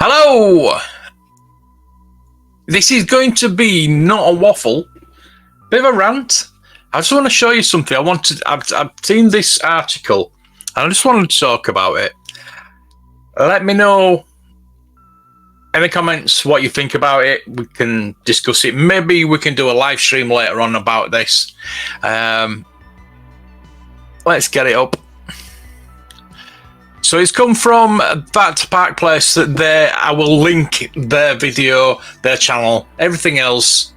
Hello! This is going to be not a waffle, bit of a rant. I just want to show you something. I've seen this article and I just wanted to talk about it. Let me know in the comments what you think about it. We can discuss it. Maybe we can do a live stream later on about this. Let's get it up. So it's come from that Park Place. I will link their video, their channel, everything else.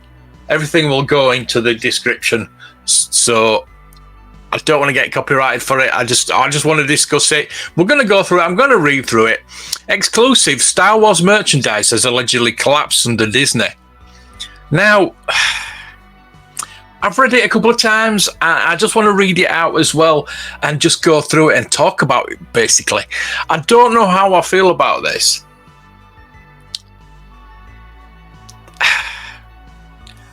Everything will go into the description. So I don't want to get copyrighted for it. I just want to discuss it. We're going to go through it. I'm going to read through it. Exclusive Star Wars merchandise has allegedly collapsed under Disney. Now, I've read it a couple of times. I just want to read it out as well and just go through it and talk about it, basically. I don't know how I feel about this.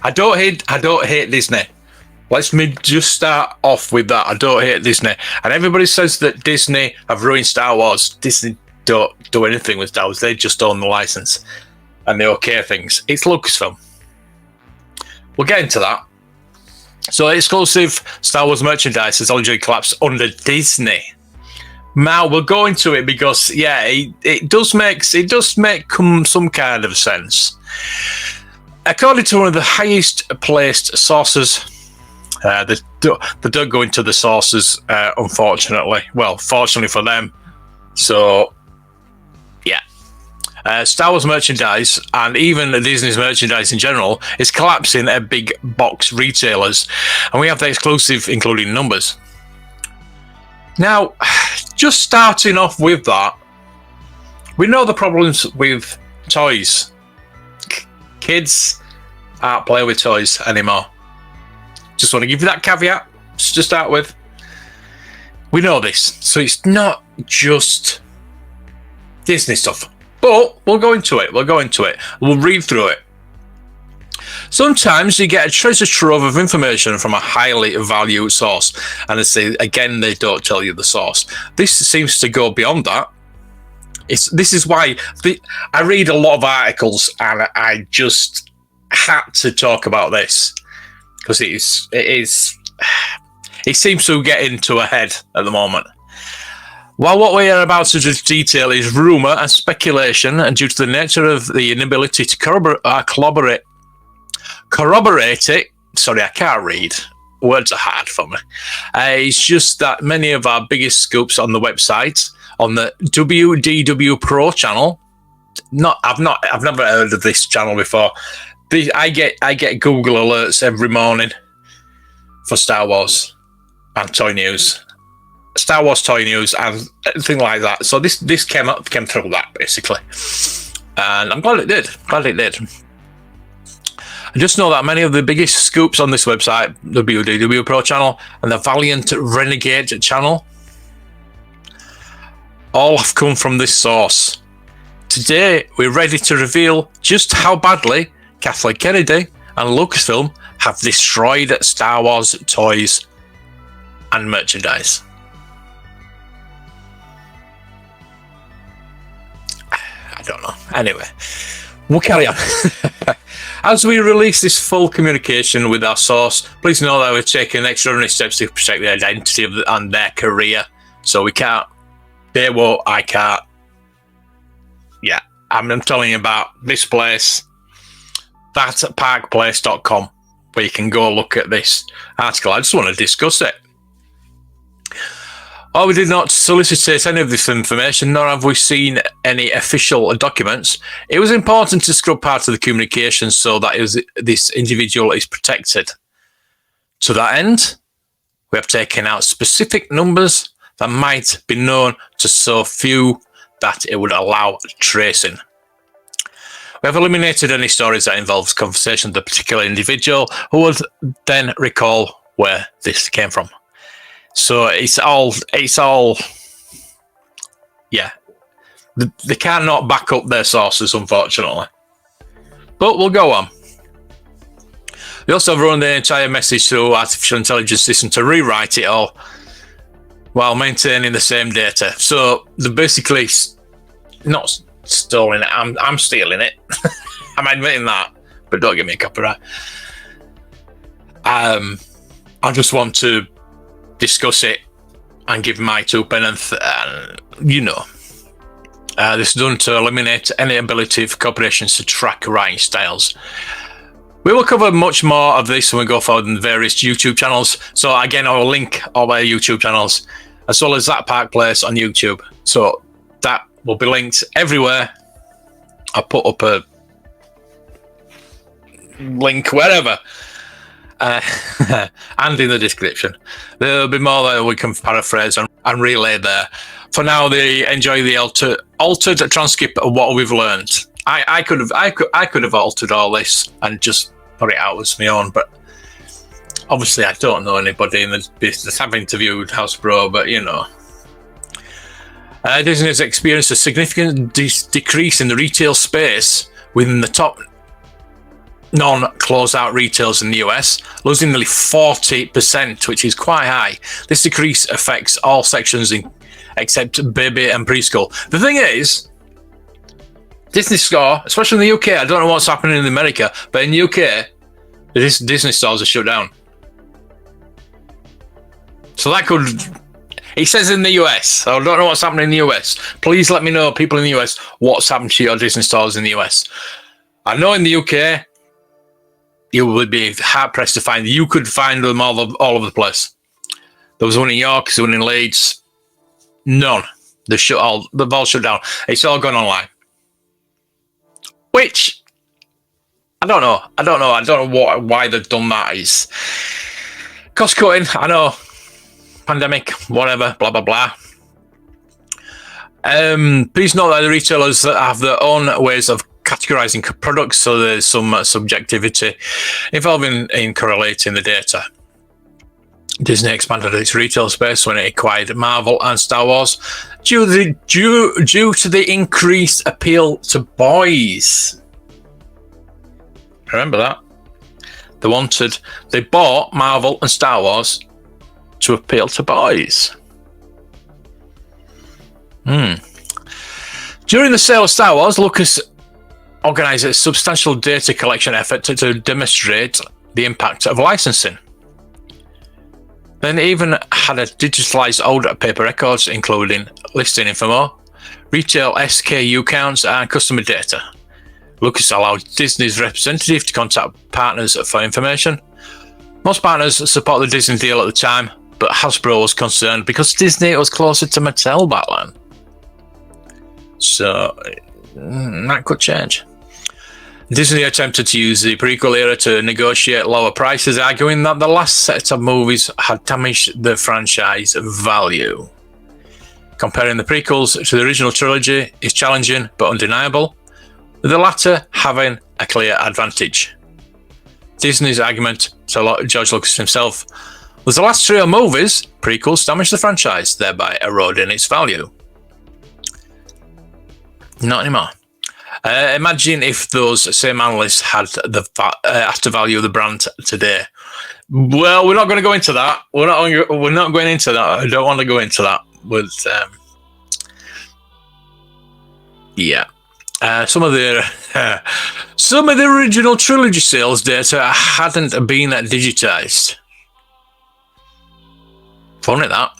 I don't hate Disney. Let's me just start off with that. I don't hate Disney. And everybody says that Disney have ruined Star Wars. Disney don't do anything with Star Wars. They just own the license and they okay things. It's Lucasfilm. We'll get into that. So exclusive Star Wars merchandise has already collapsed under Disney. Now we'll go into it because it does make some kind of sense. According to one of the highest placed sources, they don't go into the sources, unfortunately. Well, fortunately for them. So, yeah. Star Wars merchandise and even Disney's merchandise in general is collapsing at big box retailers. And we have the exclusive, including numbers. Now, just starting off with that, we know the problems with toys. Kids aren't playing with toys anymore. Just want to give you that caveat to start with. We know this, so it's not just Disney stuff. But we'll go into it. We'll read through it. Sometimes you get a treasure trove of information from a highly valued source. And they don't tell you the source. This seems to go beyond that. This is why I read a lot of articles and I just had to talk about this. Because it seems to get into a head at the moment. While what we are about to detail is rumour and speculation, and due to the nature of the inability to corroborate it, sorry, I can't read. Words are hard for me. It's just that many of our biggest scoops on the website, on the WDW Pro channel, I've never heard of this channel before. I get Google alerts every morning for Star Wars and toy news. Star Wars toy news and everything like that. So this came through that basically, and I'm glad it did. I just know that many of the biggest scoops on this website, the WDW Pro channel and the Valiant Renegade channel, all have come from this source. Today, we're ready to reveal just how badly Kathleen Kennedy and Lucasfilm have destroyed Star Wars toys and merchandise. I don't know. Anyway, we'll carry on. As we release this full communication with our source, please know that we're taking extraordinary steps to protect the identity and their career. So we can't, they won't, I can't. Yeah, I'm telling you about this place, thatparkplace.com, where you can go look at this article. I just want to discuss it. Oh, we did not solicit any of this information, nor have we seen any official documents. It was important to scrub part of the communication so that this individual is protected. To that end, we have taken out specific numbers that might be known to so few that it would allow tracing. We have eliminated any stories that involves conversation with a particular individual who would then recall where this came from. So it's all, yeah. They cannot back up their sources, unfortunately. But we'll go on. We also have run the entire message through artificial intelligence system to rewrite it all while maintaining the same data. So they're basically not stolen it. I'm stealing it. I'm admitting that, but don't give me a copyright. I just want to discuss it and give my 2 pence. This is done to eliminate any ability for corporations to track writing styles. We will cover much more of this when we go forward in various YouTube channels. So again, I will link all our YouTube channels, as well as that Park Place on YouTube. So that will be linked everywhere. I'll put up a link wherever. And in the description. There'll be more that we can paraphrase and relay there. For now, enjoy the altered transcript of what we've learned. I could have altered all this and just put it out as my own, but obviously I don't know anybody in the business. I've interviewed Hasbro, but Disney has experienced a significant decrease in the retail space within the top non-closeout retailers in the US, losing nearly 40%, which is quite high. This decrease affects all sections except baby and preschool. The thing is, Disney store, especially in the UK, I don't know what's happening in America, but in the UK, the Disney stores are shut down. So that could... It says in the US, so I don't know what's happening in the US. Please let me know, people in the US, what's happened to your Disney stores in the US. I know in the UK, you would be hard-pressed to find. You could find them all over the place. There was one in York, there was one in Leeds. None. They've all shut down. It's all gone online. Which, I don't know. I don't know why they've done that. It's cost-cutting, I know. Pandemic, whatever, blah, blah, blah. Please note that the retailers have their own ways of categorizing products, so there's some subjectivity involving in correlating the data. Disney expanded its retail space when it acquired Marvel and Star Wars due to the increased appeal to boys. Remember that? They bought Marvel and Star Wars to appeal to boys. During the sale of Star Wars, Lucas organised a substantial data collection effort to demonstrate the impact of licensing. Then even had a digitalised old paper records, including listing info, retail SKU counts, and customer data. Lucas allowed Disney's representative to contact partners for information. Most partners support the Disney deal at the time, but Hasbro was concerned because Disney was closer to Mattel back then. So that could change. Disney attempted to use the prequel era to negotiate lower prices, arguing that the last set of movies had damaged the franchise value. Comparing the prequels to the original trilogy is challenging but undeniable, with the latter having a clear advantage. Disney's argument to George Lucas himself was the last trio movies, prequels, damaged the franchise, thereby eroding its value. Not anymore. Imagine if those same analysts had to value the brand today. Well, we're not going to go into that. We're not going into that. I don't want to go into that. But yeah, some of the original trilogy sales data hadn't been digitized. Funny that.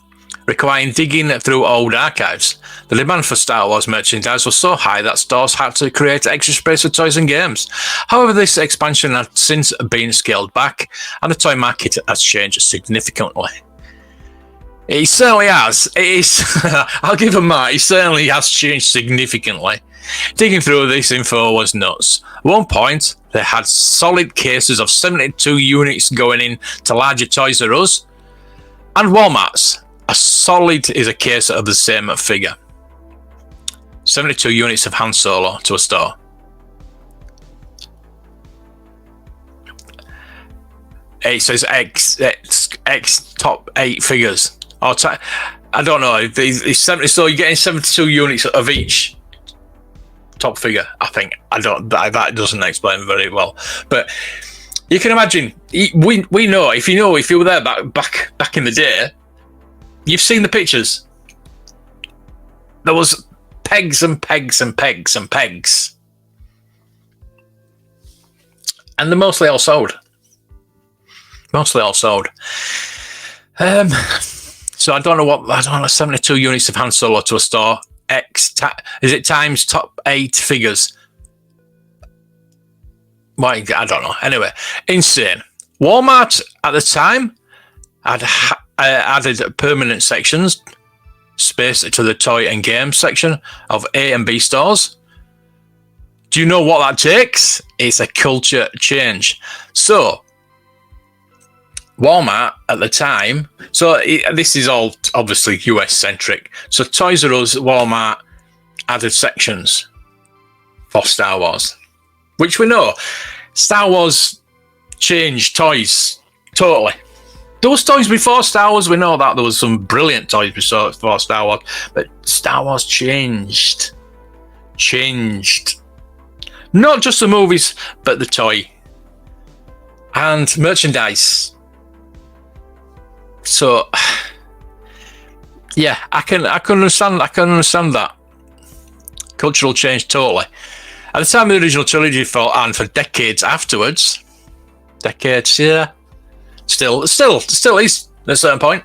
Requiring digging through old archives. The demand for Star Wars merchandise was so high that stores had to create extra space for toys and games. However, this expansion has since been scaled back, and the toy market has changed significantly. It certainly has. I'll give them that. It certainly has changed significantly. Digging through this info was nuts. At one point, they had solid cases of 72 units going in to larger Toys R Us and Walmart's. A solid is a case of the same figure. 72 units of Han Solo to a store. It says X top 8 figures. I don't know. It's 70, so you're getting 72 units of each top figure. I think that doesn't explain very well, but you can imagine. We know if you were there back in the day. You've seen the pictures. There was pegs and pegs and pegs and pegs. And they're mostly all sold. Mostly all sold. So I don't know, 72 units of Han Solo to a store. Is it times top 8 figures? Well, I don't know. Anyway, insane. Walmart at the time had added permanent sections, space to the toy and game section of A and B stores. Do you know what that takes? It's a culture change. So, Walmart at the time, this is all obviously US centric. So Toys R Us, Walmart added sections for Star Wars, which we know Star Wars changed toys totally. Those toys before Star Wars, we know that there was some brilliant toys before Star Wars, but Star Wars changed. Not just the movies, but the toy and merchandise. So, yeah, I can understand that cultural change totally. At the time of the original trilogy, and for decades afterwards, yeah, still is at a certain point.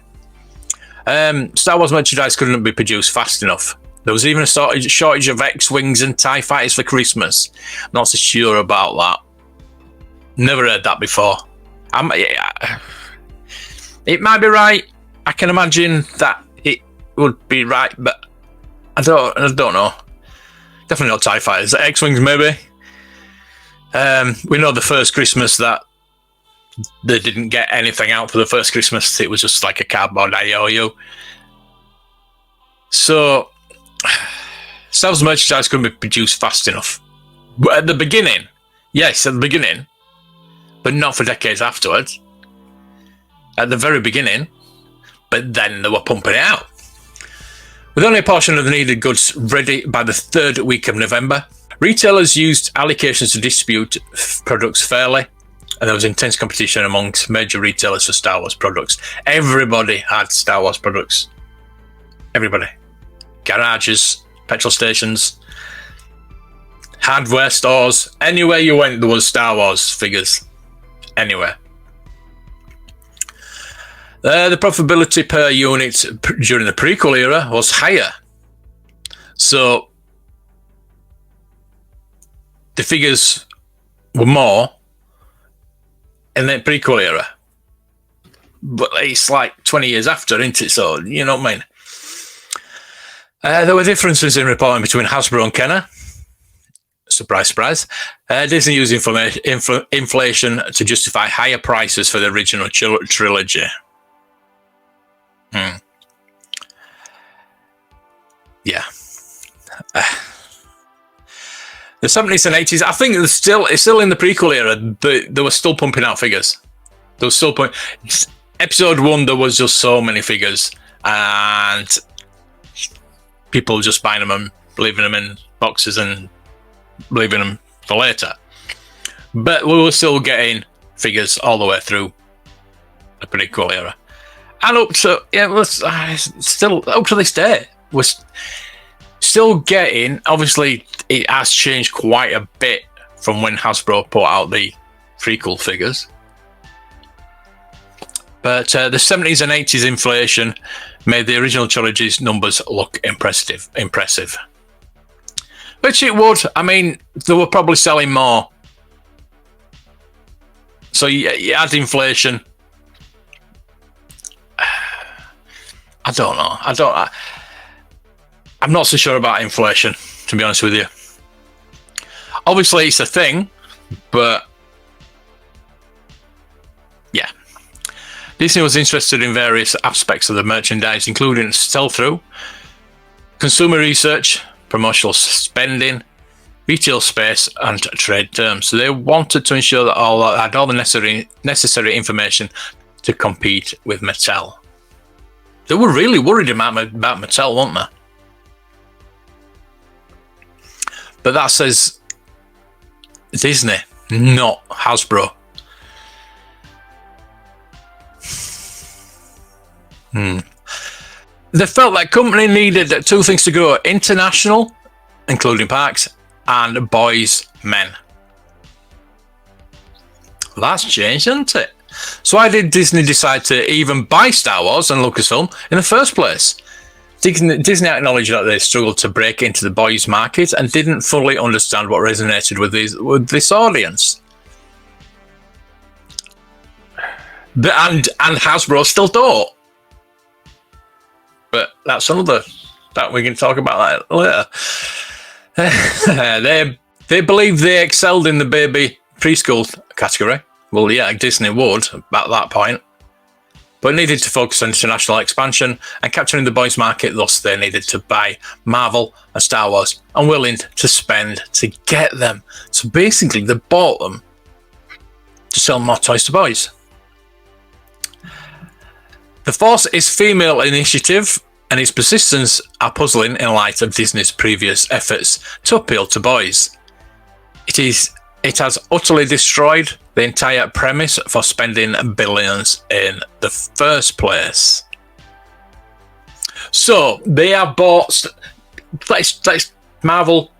Star Wars merchandise couldn't be produced fast enough. There was even a shortage of X-Wings and TIE Fighters for Christmas. Not so sure about that. Never heard that before. It might be right. I can imagine that it would be right, but I don't know. Definitely not TIE Fighters. X-Wings, maybe. We know the first Christmas that they didn't get anything out for the first Christmas. It was just like a cardboard IOU. So, Star Wars merchandise couldn't be produced fast enough. But at the beginning, yes, at the beginning, but not for decades afterwards. At the very beginning, but then they were pumping it out. With only a portion of the needed goods ready by the 3rd week of November, retailers used allocations to distribute products fairly, and there was intense competition amongst major retailers for Star Wars products. Everybody had Star Wars products. Everybody. Garages, petrol stations, hardware stores, anywhere you went there was Star Wars figures. Anywhere. The profitability per unit during the prequel era was higher. So the figures were more in the prequel era. But it's like 20 years after, isn't it? So, you know what I mean? There were differences in reporting between Hasbro and Kenner. Surprise, surprise. Disney used inflation to justify higher prices for the original trilogy. Yeah. The 70s and 80s, I think it's still in the prequel era, but they were still pumping out figures. They were still Episode 1, there was just so many figures, and people just buying them and leaving them in boxes and leaving them for later. But we were still getting figures all the way through the prequel era. And up to, still up to this day, we're still getting, obviously it has changed quite a bit from when Hasbro put out the prequel figures. But the 70s and 80s inflation made the original trilogy's numbers look impressive. Which it would. I mean, they were probably selling more. So you add inflation. I don't know. I'm not so sure about inflation, to be honest with you. Obviously, it's a thing, but yeah. Disney was interested in various aspects of the merchandise, including sell-through, consumer research, promotional spending, retail space, and trade terms. So they wanted to ensure that had all the necessary information to compete with Mattel. They were really worried about Mattel, weren't they? But that says Disney, not Hasbro. The They felt that company needed two things to grow: international, including parks, and boys, men. That's changed, hasn't it? So why did Disney decide to even buy Star Wars and Lucasfilm in the first place? Disney acknowledged that they struggled to break into the boys market and didn't fully understand what resonated with this audience. And Hasbro still don't. But that's another, that we can talk about that later. They believe they excelled in the baby preschool category. Well, yeah, Disney would at that point. But needed to focus on international expansion and capturing the boys market, thus they needed to buy Marvel and Star Wars and willing to spend to get them. So basically they bought them to sell more toys to boys. The Force is female initiative, and its persistence are puzzling in light of Disney's previous efforts to appeal to boys. It has utterly destroyed the entire premise for spending billions in the first place. So they have bought like Marvel.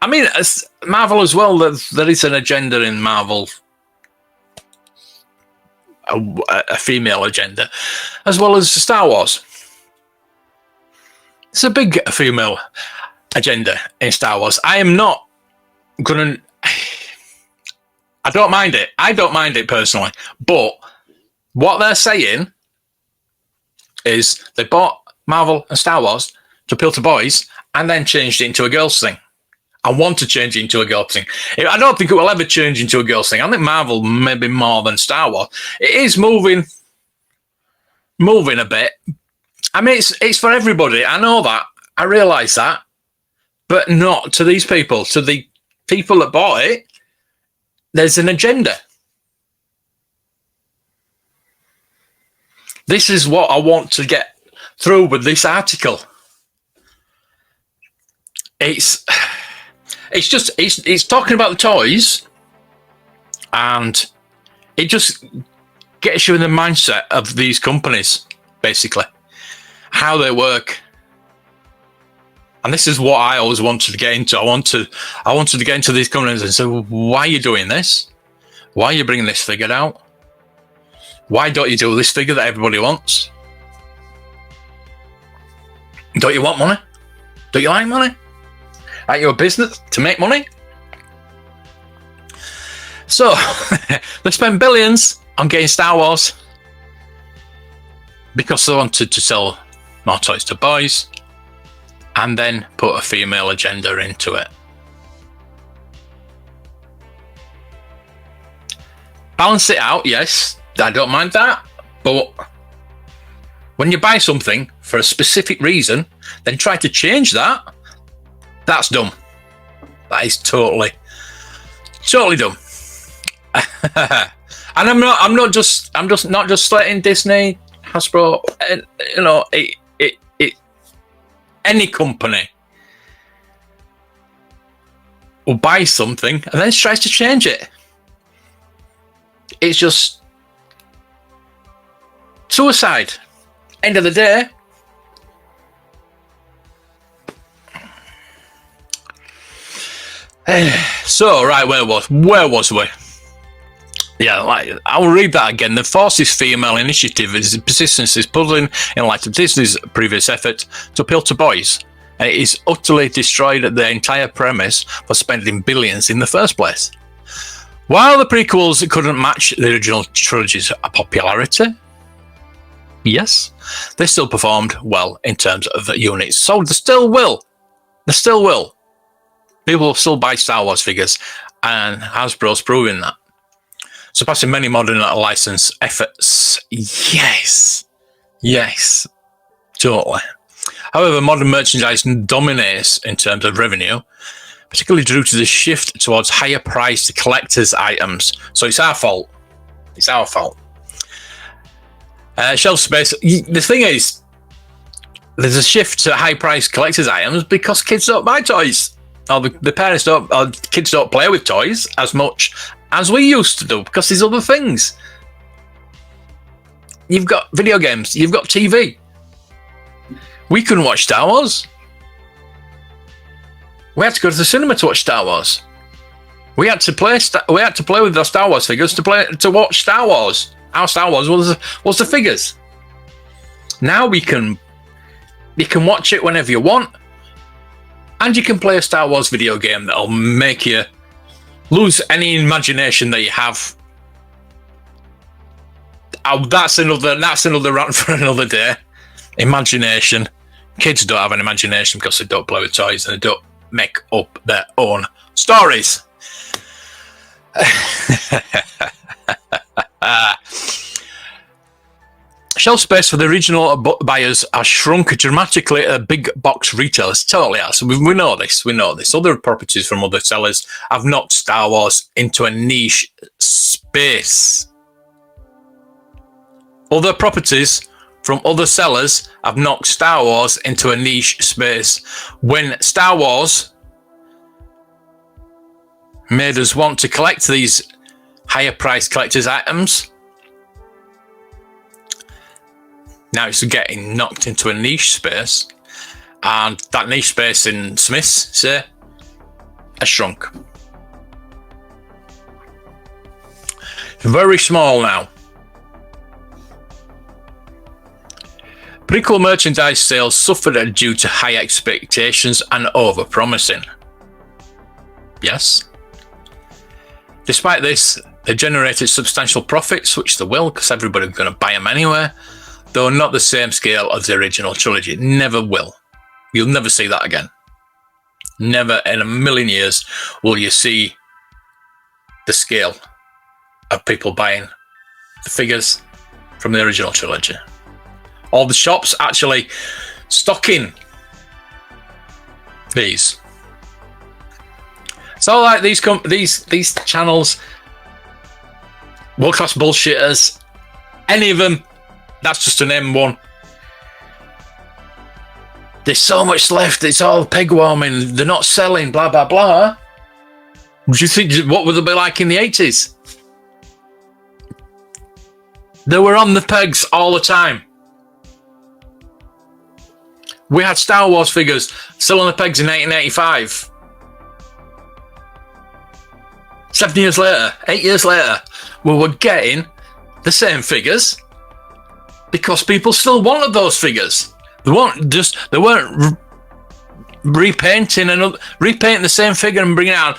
I mean, as Marvel as well. There is an agenda in Marvel, a female agenda, as well as Star Wars. It's a big female agenda in Star Wars. I am not gonna. I don't mind it. I don't mind it personally. But what they're saying is they bought Marvel and Star Wars to appeal to boys and then changed it into a girls thing. I want to change it into a girls thing. I don't think it will ever change into a girls thing. I think Marvel maybe more than Star Wars. It is moving a bit. I mean, it's for everybody. I know that. I realise that. But not to these people. To the people that bought it, there's an agenda. This is what I want to get through with this article. It's talking about the toys, and it just gets you in the mindset of these companies, basically, how they work. And this is what I always wanted to get into. I wanted to get into these companies and say, why are you doing this? Why are you bringing this figure out? Why don't you do this figure that everybody wants? Don't you want money? Don't you like money? Aren't you a business to make money? So, they spent billions on getting Star Wars because they wanted to sell more toys to boys, and then put a female agenda into it. Balance it out, yes, I don't mind that, but when you buy something for a specific reason, then try to change that, that's dumb. That is totally dumb. And I'm not just slating Disney, Hasbro, any company will buy something and then tries to change it. It's just suicide. End of the day. So, right, where was we? Yeah, I'll read that again. The Force's female initiative is persistence is puzzling in light of Disney's previous effort to appeal to boys. And it is utterly destroyed the entire premise for spending billions in the first place. While the prequels couldn't match the original trilogy's popularity, yes, they still performed well in terms of units. So they still will. People will still buy Star Wars figures, and Hasbro's proving that. Surpassing many modern license efforts. Yes, totally. However, modern merchandise dominates in terms of revenue, particularly due to the shift towards higher priced collector's items. So it's our fault. Shelf space. The thing is, there's a shift to high priced collector's items because kids don't buy toys. Or the parents don't, or kids don't play with toys as much as we used to do because there's other things. You've got video games, you've got TV. We couldn't watch Star Wars. We had to go to the cinema to watch Star Wars. We had to play with the Star Wars figures to watch Star Wars. Our Star Wars was the figures. Now you can watch it whenever you want, and you can play a Star Wars video game that'll make you lose any imagination that you have. Oh, that's another rant for another day. Imagination. Kids don't have an imagination because they don't play with toys and they don't make up their own stories. Shelf space for the original buyers has shrunk dramatically at big box retailers. Totally has. We know this. Other properties from other sellers have knocked Star Wars into a niche space. Other properties from other sellers have knocked Star Wars into a niche space. When Star Wars made us want to collect these higher priced collector's items, now it's getting knocked into a niche space, and that niche space in Smith's, say, has shrunk. Very small now. Prequel merchandise sales suffered due to high expectations and over-promising. Yes. Despite this, they generated substantial profits, which they will, because everybody's going to buy them anyway, though not the same scale as the original trilogy. Never will. You'll never see that again. Never in a million years will you see the scale of people buying the figures from the original trilogy. All the shops actually stocking these. So like these channels, world-class bullshitters, any of them, that's just to name one. There's so much left, it's all peg warming, they're not selling, blah, blah, blah. Would you think, what would they be like in the 80s? They were on the pegs all the time. We had Star Wars figures still on the pegs in 1985. 7 years later, 8 years later, we were getting the same figures because people still wanted those figures. They weren't repainting the same figure and bringing it out.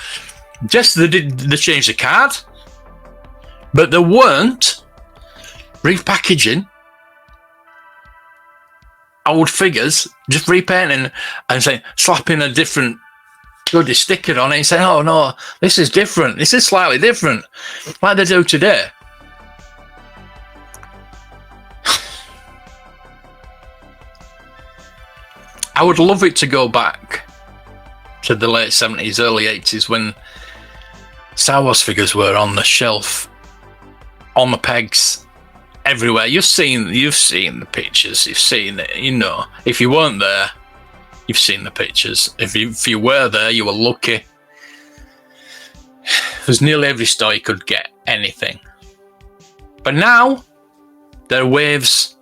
Just they changed the card, but they weren't repackaging old figures, just repainting and saying, slapping a different bloody sticker on it and saying, oh no, this is different, this is slightly different, like they do today. I would love it to go back to the late 70s, early 80s when Star Wars figures were on the shelf, on the pegs, everywhere. You've seen the pictures, you've seen it, you know. If you weren't there, you've seen the pictures. If you were there, you were lucky. There's nearly every store you could get anything. But now, there are waves,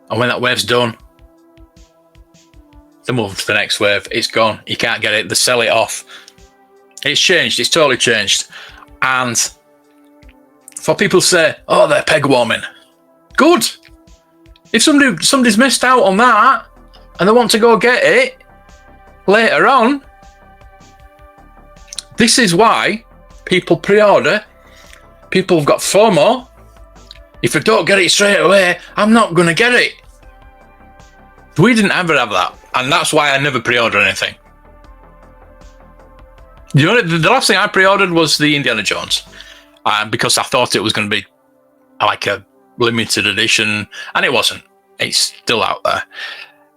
and when that wave's done, they move to the next wave. It's gone. You can't get it. They sell it off. It's changed. It's totally changed. And for people to say, oh, they're peg warming. Good. If somebody's missed out on that and they want to go get it later on, this is why people pre-order. People have got FOMO. If I don't get it straight away, I'm not going to get it. We didn't ever have that. And that's why I never pre-order anything. You know, the last thing I pre-ordered was the Indiana Jones. Because I thought it was going to be like a limited edition, and it wasn't. It's still out there.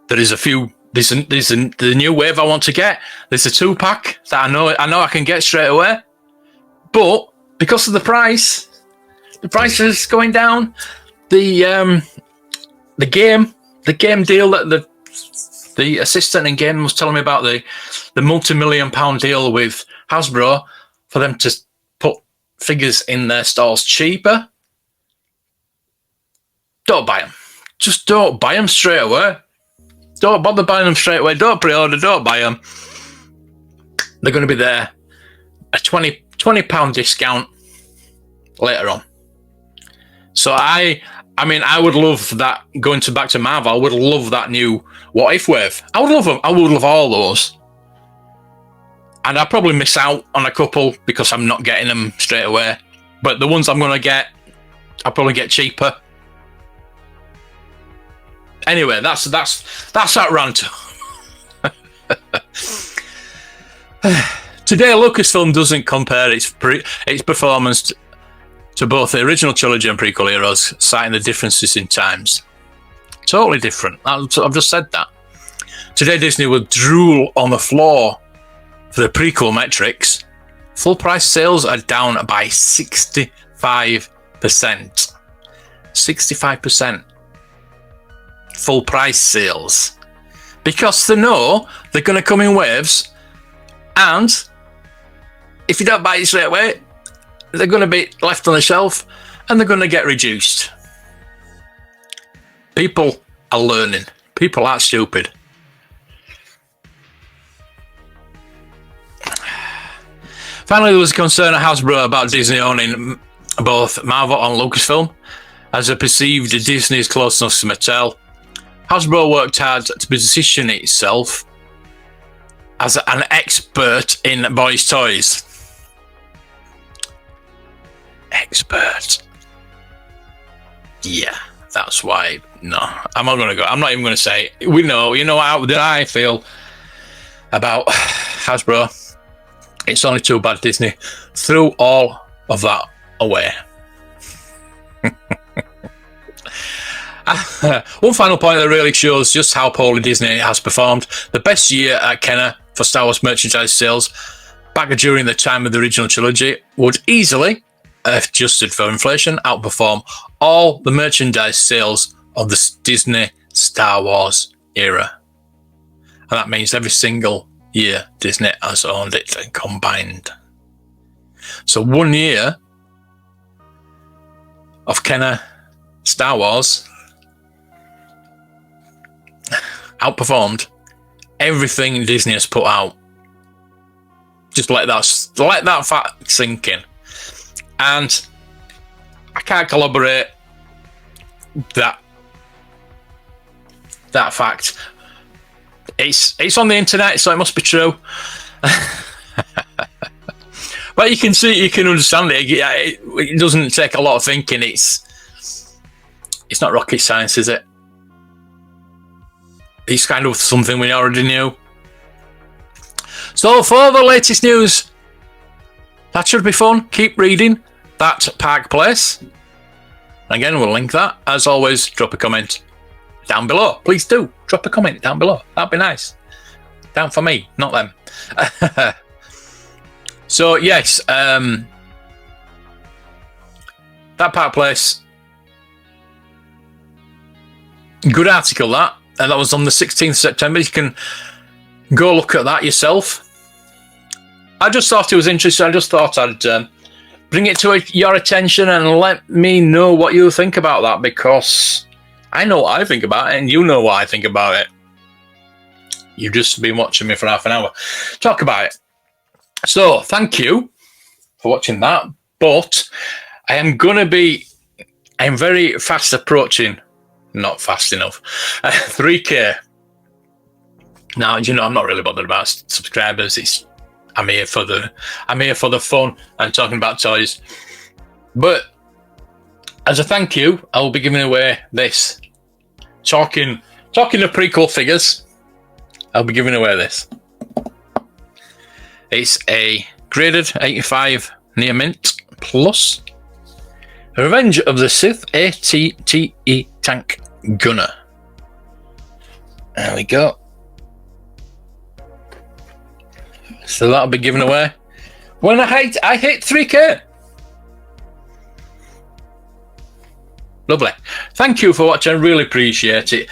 There is a few. There's the new wave I want to get. There's a 2-pack that I know I can get straight away, but because of the price is going down. The game deal that the assistant in game was telling me about, the multi-million-pound deal with Hasbro for them to put figures in their stores cheaper. Don't buy them. Just don't buy them straight away. Don't bother buying them straight away. Don't pre-order. Don't buy them. They're going to be there. A £20 discount later on. So I mean, I would love that. Going back to Marvel, I would love that new What If wave. I would love them. I would love all those. And I'll probably miss out on a couple because I'm not getting them straight away. But the ones I'm going to get, I'll probably get cheaper. Anyway, that's that rant. Today, Lucasfilm doesn't compare its performance to both the original trilogy and prequel heroes, citing the differences in times. Totally different. I've just said that. Today, Disney will drool on the floor for the prequel metrics. Full price sales are down by 65%. 65%. Full price sales. Because they know they're going to come in waves, and if you don't buy it straight away, they're going to be left on the shelf and they're going to get reduced. People are learning. People aren't stupid. Finally, there was a concern at Hasbro about Disney owning both Marvel and Lucasfilm, as they perceived Disney's closeness to Mattel. Hasbro worked hard to position itself as an expert in boys' toys. Expert. Yeah, that's why. No, I'm not going to go. I'm not even going to say it. You know how that I feel about Hasbro. It's only too bad Disney threw all of that away. One final point that really shows just how poorly Disney has performed. The best year at Kenner for Star Wars merchandise sales back during the time of the original trilogy would easily, adjusted for inflation, outperform all the merchandise sales of the Disney Star Wars era. And that means every single year Disney has owned it combined. So 1 year of Kenner Star Wars outperformed everything Disney has put out. Just let that fact sink in. And I can't corroborate that fact. It's on the internet, so it must be true. But you can see, you can understand it. It doesn't take a lot of thinking. It's not rocket science, is it? It's kind of something we already knew. So for the latest news, that should be fun. Keep reading that Park Place. Again, we'll link that. As always, drop a comment down below. Please do drop a comment down below. That'd be nice. Down for me, not them. So yes, that Park Place. Good article that. And that was on the 16th of September. You can go look at that yourself. I just thought it was interesting. I just thought I'd bring it to your attention and let me know what you think about that, because I know what I think about it and you know what I think about it. You've just been watching me for half an hour talk about it. So thank you for watching that. But I'm very fast approaching. Not fast enough. 3K. Now, I'm not really bothered about subscribers. I'm here for the fun and talking about toys. But as a thank you, I will be giving away this. Talking of prequel figures, I'll be giving away this. It's a graded 85 near mint plus Revenge of the Sith ATTE tank gunner. There we go. So that'll be given away when I hit 3K. Lovely. Thank you for watching. I really appreciate it.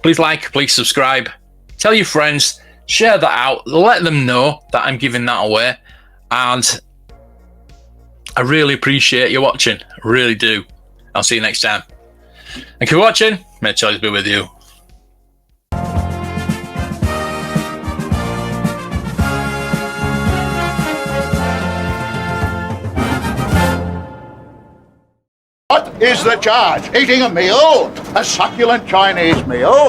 Please like, please subscribe. Tell your friends. Share that out. Let them know that I'm giving that away. And I really appreciate you watching. I really do. I'll see you next time. Thank you for watching. May the choice be with you. What is the charge? Eating a meal? A succulent Chinese meal?